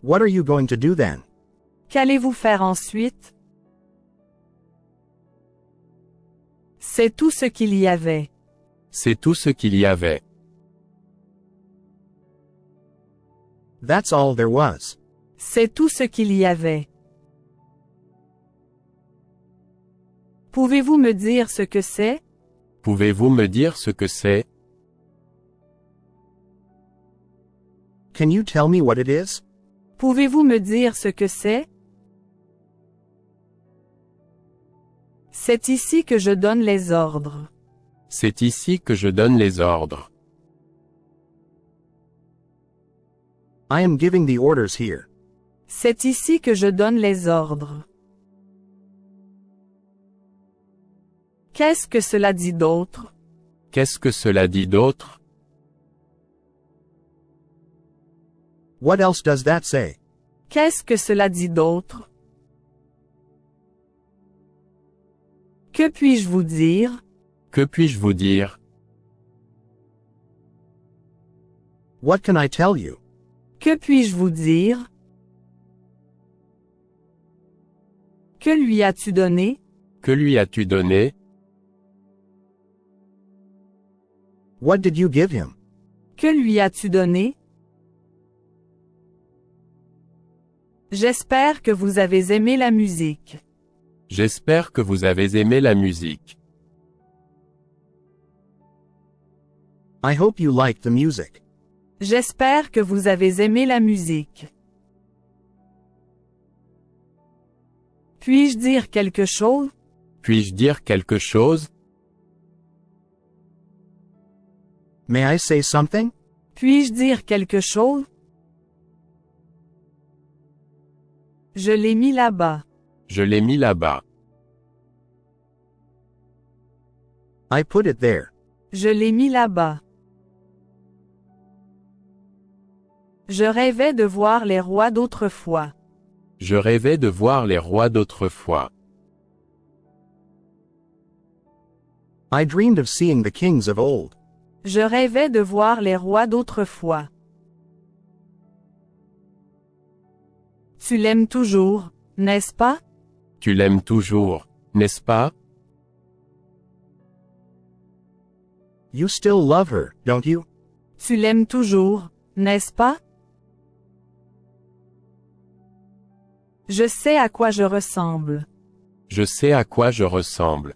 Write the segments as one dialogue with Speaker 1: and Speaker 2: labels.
Speaker 1: What are you going to do then?
Speaker 2: Qu'allez-vous faire ensuite? C'est tout ce qu'il y avait.
Speaker 3: C'est tout ce qu'il y avait.
Speaker 1: That's all there was.
Speaker 2: C'est tout ce qu'il y avait. Pouvez-vous me dire ce que c'est?
Speaker 3: Pouvez-vous me dire ce que c'est?
Speaker 1: Can you tell me what it is?
Speaker 2: Pouvez-vous me dire ce que c'est? C'est ici que je donne les ordres.
Speaker 3: C'est ici que je donne les ordres.
Speaker 1: I am giving the orders here.
Speaker 2: C'est ici que je donne les ordres. Qu'est-ce que cela dit d'autre?
Speaker 3: Qu'est-ce que cela dit d'autre?
Speaker 1: What else does that say?
Speaker 2: Qu'est-ce que cela dit d'autre? Que puis-je vous dire?
Speaker 3: Que puis-je vous dire?
Speaker 1: What can I tell you?
Speaker 2: Que puis-je vous dire? Que lui as-tu donné?
Speaker 3: Que lui as-tu donné?
Speaker 1: What did you give him?
Speaker 2: Que lui as-tu donné? J'espère que vous avez aimé la musique.
Speaker 3: J'espère que vous avez aimé la musique.
Speaker 1: I hope you liked the music.
Speaker 2: J'espère que vous avez aimé la musique. Puis-je dire quelque chose?
Speaker 3: Puis-je dire quelque chose?
Speaker 1: May I say something?
Speaker 2: Puis-je dire quelque chose? Je l'ai mis là-bas.
Speaker 3: Je l'ai mis là-bas.
Speaker 1: I put it there.
Speaker 2: Je l'ai mis là-bas. Je rêvais de voir les rois d'autrefois.
Speaker 3: Je rêvais de voir les rois d'autrefois.
Speaker 1: I dreamed of seeing the kings of old.
Speaker 2: Je rêvais de voir les rois d'autrefois. Tu l'aimes toujours, n'est-ce pas?
Speaker 3: Tu l'aimes toujours, n'est-ce pas?
Speaker 1: You still love her, don't you?
Speaker 2: Tu l'aimes toujours, n'est-ce pas? Je sais à quoi je ressemble.
Speaker 3: Je sais à quoi je ressemble.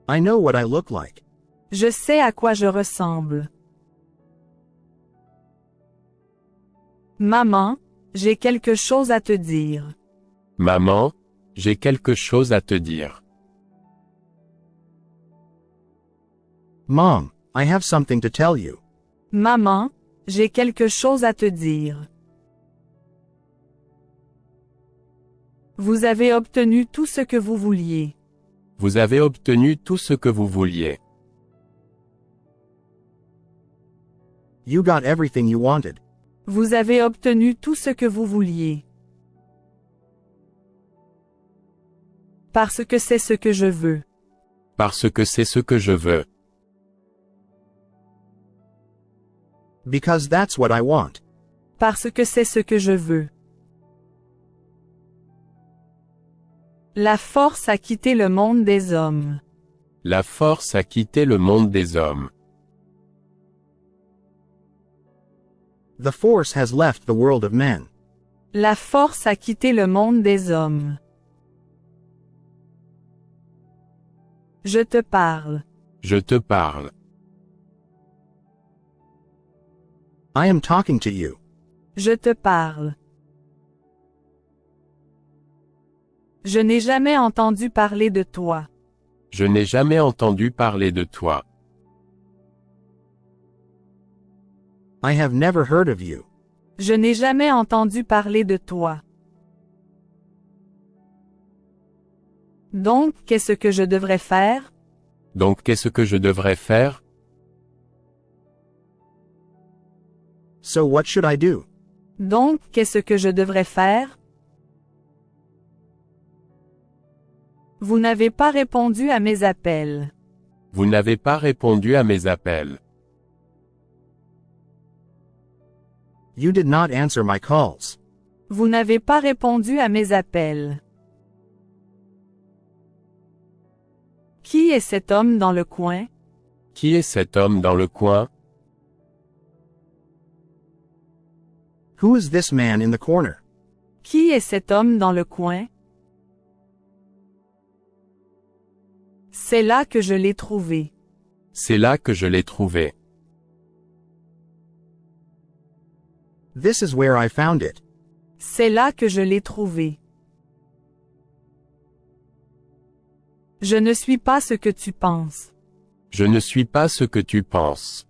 Speaker 1: I know what I look like.
Speaker 2: Je sais à quoi je ressemble. Maman, j'ai quelque chose à te dire.
Speaker 3: Maman, j'ai quelque chose à te dire.
Speaker 1: Mom, I have something to tell you.
Speaker 2: Maman, j'ai quelque chose à te dire. Vous avez obtenu tout ce que vous vouliez.
Speaker 3: Vous avez obtenu tout ce que vous vouliez.
Speaker 1: You got everything you wanted.
Speaker 2: Vous avez obtenu tout ce que vous vouliez. Parce que c'est ce que je veux.
Speaker 3: Parce que c'est ce que je veux.
Speaker 1: Because that's what I want.
Speaker 2: Parce que c'est ce que je veux. La force a quitté le monde des hommes.
Speaker 3: La force a quitté le monde des hommes.
Speaker 1: The force has left the world of men.
Speaker 2: La force a quitté le monde des hommes. Je te parle.
Speaker 3: Je te parle.
Speaker 1: I am talking to you.
Speaker 2: Je te parle. Je n'ai jamais entendu parler de toi.
Speaker 3: Je n'ai jamais entendu parler de toi.
Speaker 1: I have never heard of you.
Speaker 2: Je n'ai jamais entendu parler de toi. Donc, qu'est-ce que je devrais faire?
Speaker 3: Donc qu'est-ce que je devrais faire?
Speaker 1: So what should I do?
Speaker 2: Donc, qu'est-ce que je devrais faire? Vous n'avez pas répondu à mes appels.
Speaker 3: Vous n'avez pas répondu à mes appels.
Speaker 1: You did not answer my calls.
Speaker 2: Vous n'avez pas répondu à mes appels. Qui est cet homme dans le coin?
Speaker 3: Qui est cet homme dans le coin?
Speaker 1: Who is this man in the corner?
Speaker 2: Qui est cet homme dans le coin? C'est là que je l'ai trouvé.
Speaker 3: C'est là que je l'ai trouvé.
Speaker 1: This is where I found it.
Speaker 2: C'est là que je l'ai trouvé. Je ne suis pas ce que tu penses.
Speaker 3: Je ne suis pas ce que tu penses.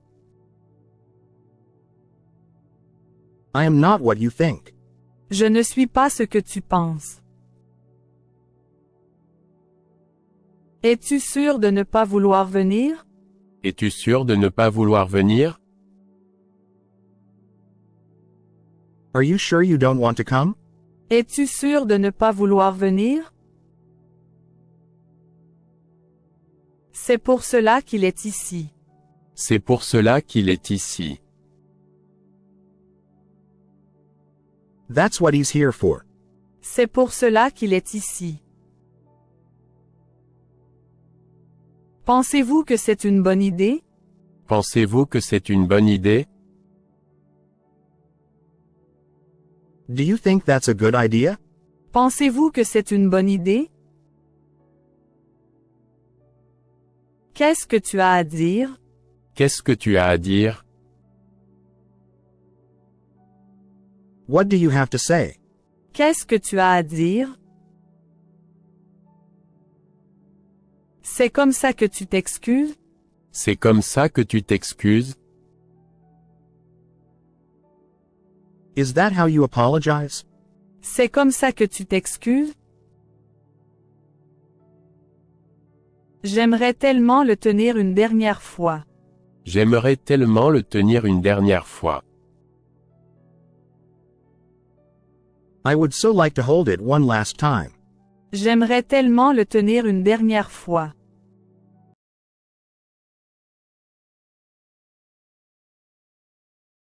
Speaker 1: I am not what you think.
Speaker 2: Je ne suis pas ce que tu penses. Es-tu sûr de ne pas vouloir venir?
Speaker 3: Es-tu sûr de ne pas vouloir venir?
Speaker 1: Are you sure you don't want to come?
Speaker 2: Es-tu sûr de ne pas vouloir venir? C'est pour cela qu'il est ici.
Speaker 3: C'est pour cela qu'il est ici.
Speaker 1: That's what he's here for.
Speaker 2: C'est pour cela qu'il est ici. Pensez-vous que c'est une bonne idée?
Speaker 3: Pensez-vous que c'est une bonne idée?
Speaker 1: Do you think that's a good idea?
Speaker 2: Pensez-vous que c'est une bonne idée? Qu'est-ce que tu as à dire?
Speaker 3: Qu'est-ce que tu as à dire?
Speaker 1: What do you have to say?
Speaker 2: Qu'est-ce que tu as à dire? C'est comme ça que tu t'excuses?
Speaker 3: C'est comme ça que tu t'excuses?
Speaker 1: Is that how you apologize?
Speaker 2: C'est comme ça que tu t'excuses? J'aimerais tellement le tenir une dernière fois.
Speaker 3: J'aimerais tellement le tenir une dernière fois.
Speaker 1: I would so like to hold it one last time.
Speaker 2: J'aimerais tellement le tenir une dernière fois.